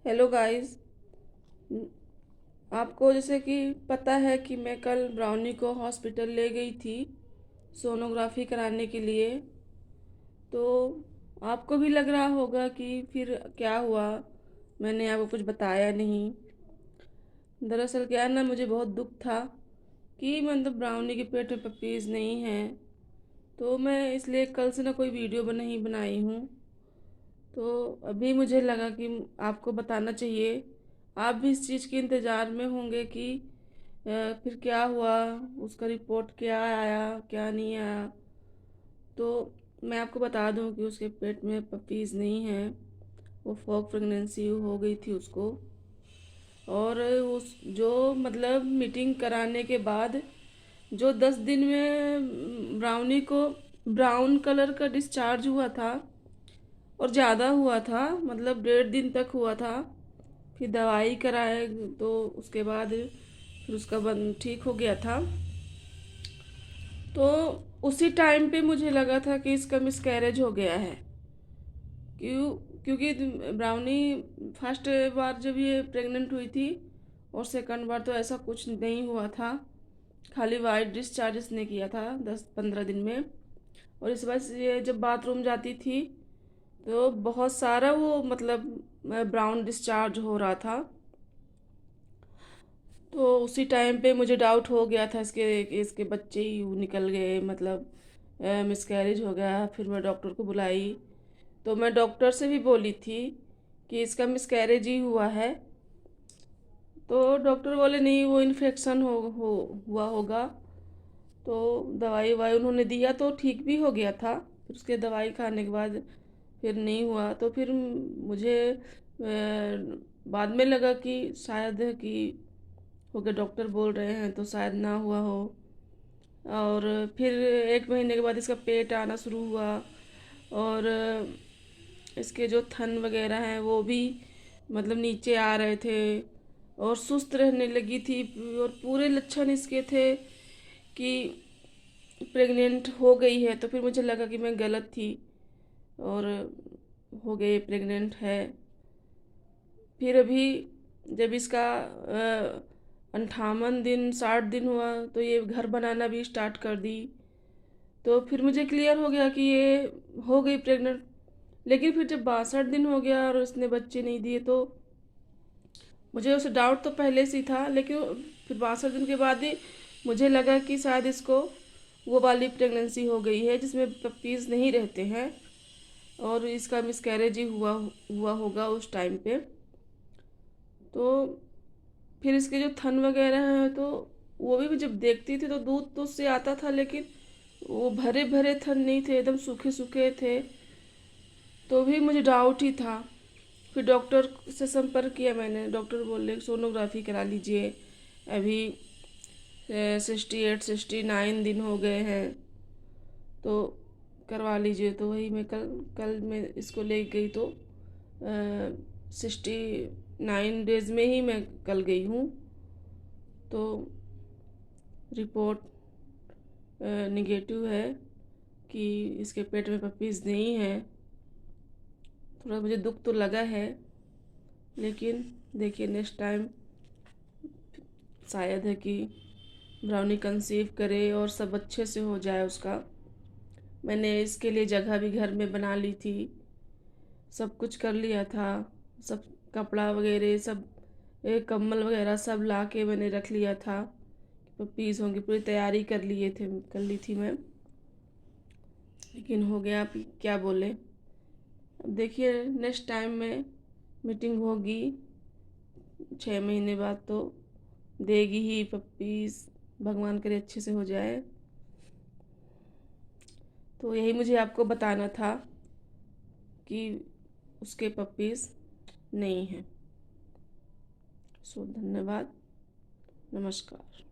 Hello guys. आपको जैसे कि पता है कि मैं कल ब्राउनी को हॉस्पिटल ले गई थी सोनोग्राफी कराने के लिए। तो आपको भी लग रहा होगा कि फिर क्या हुआ, मैंने आपको कुछ बताया नहीं। दरअसल क्या है ना, मुझे बहुत दुख था कि मतलब ब्राउनी के पेट में पपीज़ नहीं है। तो मैं इसलिए कल से ना कोई वीडियो नहीं बनाई हूँ। तो अभी मुझे लगा कि आपको बताना चाहिए। आप भी इस चीज़ के इंतज़ार में होंगे कि फिर क्या हुआ, उसका रिपोर्ट क्या आया क्या नहीं आया। तो मैं आपको बता दूं कि उसके पेट में पपीज़ नहीं है। वो फॉक प्रेगनेंसी हो गई थी उसको। और उस जो मतलब मीटिंग कराने के बाद जो 10 दिन में ब्राउनी को ब्राउन कलर का डिस्चार्ज हुआ था, और ज़्यादा हुआ था, मतलब 1.5 दिन तक हुआ था। फिर दवाई कराए तो उसके बाद फिर उसका बन ठीक हो गया था। तो उसी टाइम पे मुझे लगा था कि इसका मिसकैरेज हो गया है। क्योंकि ब्राउनी फर्स्ट बार जब ये प्रेग्नेंट हुई थी और सेकंड बार तो ऐसा कुछ नहीं हुआ था। खाली वाइट डिस्चार्ज इसने किया था 10-15 दिन में। और इस वजह से ये जब बाथरूम जाती थी तो बहुत सारा वो मतलब ब्राउन डिस्चार्ज हो रहा था। तो उसी टाइम पे मुझे डाउट हो गया था इसके कि इसके बच्चे ही निकल गए, मतलब मिसकैरेज हो गया। फिर मैं डॉक्टर को बुलाई तो मैं डॉक्टर से भी बोली थी कि इसका मिसकैरेज ही हुआ है। तो डॉक्टर बोले नहीं, वो इन्फेक्शन हो हुआ होगा। तो दवाई वाई उन्होंने दिया तो ठीक भी हो गया था। फिर उसके दवाई खाने के बाद फिर नहीं हुआ। तो फिर मुझे बाद में लगा कि शायद कि हो गया, डॉक्टर बोल रहे हैं तो शायद ना हुआ हो। और फिर 1 महीने के बाद इसका पेट आना शुरू हुआ। और इसके जो थन वगैरह हैं वो भी मतलब नीचे आ रहे थे और सुस्त रहने लगी थी। और पूरे लक्षण इसके थे कि प्रेग्नेंट हो गई है। तो फिर मुझे लगा कि मैं गलत थी और हो गई, प्रेग्नेंट है। फिर अभी जब इसका 58 दिन 60 दिन हुआ तो ये घर बनाना भी स्टार्ट कर दी। तो फिर मुझे क्लियर हो गया कि ये हो गई प्रेग्नेंट। लेकिन फिर जब 62 दिन हो गया और उसने बच्चे नहीं दिए तो मुझे उसे डाउट तो पहले से ही था। लेकिन फिर 62 दिन के बाद ही मुझे लगा कि शायद इसको वो वाली प्रेगनेंसी हो गई है जिसमें पपीज़ नहीं रहते हैं, और इसका मिसकैरेज ही हुआ हुआ होगा उस टाइम पे। तो फिर इसके जो थन वगैरह हैं तो वो भी जब देखती थी तो दूध तो उससे आता था, लेकिन वो भरे भरे थन नहीं थे, एकदम सूखे सूखे थे। तो भी मुझे डाउट ही था। फिर डॉक्टर से संपर्क किया मैंने। डॉक्टर बोले सोनोग्राफी करा लीजिए, अभी 68-69 दिन हो गए हैं तो करवा लीजिए। तो वही मैं कल कल मैं इसको ले गई तो 69 डेज में ही मैं कल गई हूँ। तो रिपोर्ट निगेटिव है कि इसके पेट में पपीज़ नहीं है। थोड़ा मुझे दुख तो लगा है, लेकिन देखिए नेक्स्ट टाइम शायद है कि ब्राउनी कंसीव करे और सब अच्छे से हो जाए उसका। मैंने इसके लिए जगह भी घर में बना ली थी, सब कुछ कर लिया था। सब कपड़ा वगैरह सब कम्बल वगैरह सब ला के मैंने रख लिया था। पपीज़ होंगे पूरी तैयारी कर ली थी मैं। लेकिन हो गया, आप क्या बोले। अब देखिए नेक्स्ट टाइम में मीटिंग होगी 6 महीने बाद तो देगी ही पपीज़। भगवान करे अच्छे से हो जाए। तो यही मुझे आपको बताना था कि उसके पपीज़ नहीं हैं। सो धन्यवाद, नमस्कार।